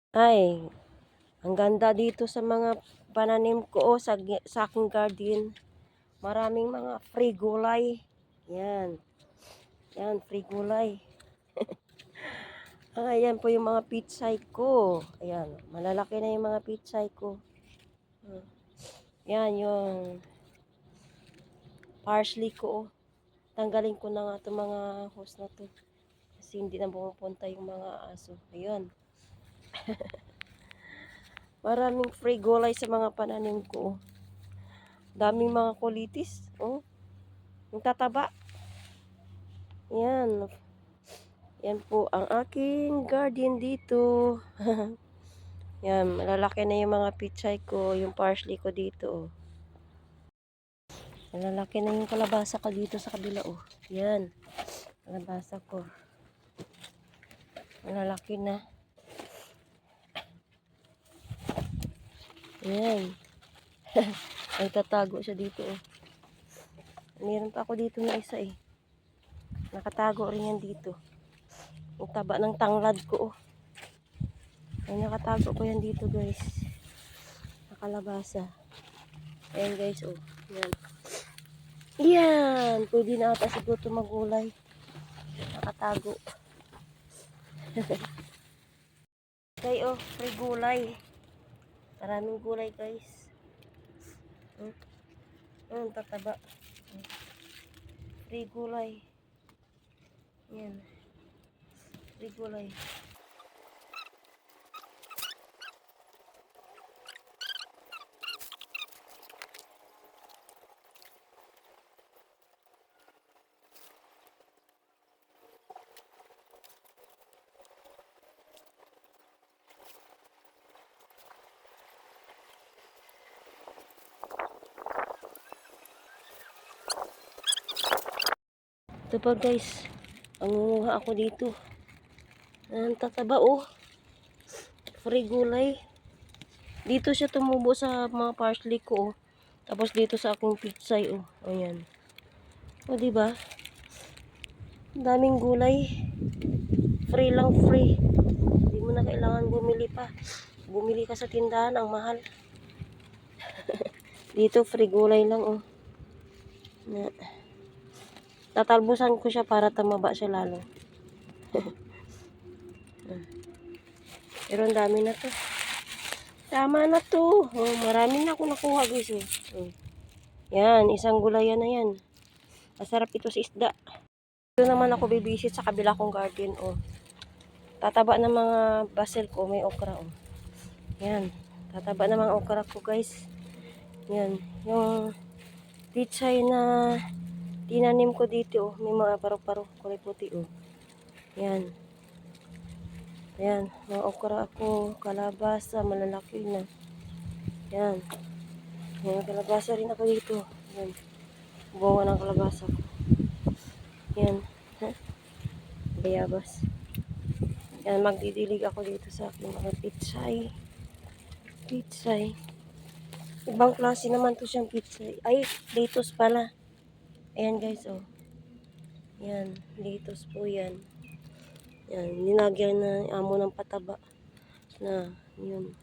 Ay, ang ganda dito sa mga pananim ko sa aking garden. Maraming mga free gulay. Yan. Yan, free gulay. Ayan po yung mga pitsay ko. Ayan, malalaki na yung mga pitsay ko. Yan, yung parsley ko. Tanggalin ko na nga itong mga hose na to. Kasi hindi na pumupunta yung mga aso. Ayan. Maraming free gulay sa mga pananim ko. Daming mga kulitis. Oh, yung tataba. Yan. Yan po ang aking garden dito. Yan, malalaki na yung mga pichay ko, yung parsley ko dito. Malalaki na yung kalabasa ko dito sa kabila. Oh. Yan, kalabasa ko. Malalaki na. Yan. Ay, tatago siya dito. Oh. Meron pa ako dito na isa eh. Nakatago rin yan dito. Ang taba ng tanglad ko. Oh. Ay, nakatago ko yan dito guys. Nakalabasa. Ayan guys. Oh. Yan. Yan. Pwede na ata siguro ito magulay. Nakatago. Okay, oh. Free gulay. Maraming gulay guys. Tataba. Free gulay. Yan. Free gulay. Ito pa guys. Mangunguha ako dito. Ang tataba oh. Free gulay. Dito siya tumubo sa mga parsley ko oh. Tapos dito sa aking pitsay oh. Ayan. O diba? Daming gulay. Free lang free. Hindi mo na kailangan bumili pa. Bumili ka sa tindahan, ang mahal. Dito free gulay lang oh. Na. Tatalbusan ko siya para tumaba siya lalo. Pero ang dami na to. Tama na to. Oh, marami na ako nakuha guys. Oh. Yan, isang gulayan na yan. Masarap ito sa isda. Ito naman ako bibisit sa kabila kong garden. Oh. Tataba ng mga basil ko. May okra. Oh. Yan. Tataba ng mga okra ko guys. Yan. Yung pichay na tinanim ko dito. Oh. May mga paru-paro. Kulay puti. Oh. Yan. Ayan, mga okra ako, kalabasa, malalaki na. Yan. May kalabasa rin ako dito. Yan. Bunga ng kalabasa ko. Yan. Bayabas. Yan, magdidilig ako dito sa aking mga pitsay. Pitsay. Ibang klase naman to siyang pitsay. Ay, lettuce pala. Ayan guys, oh. Yan, lettuce po yan. Yan, ninagyan na amo ng pataba. Na, yun.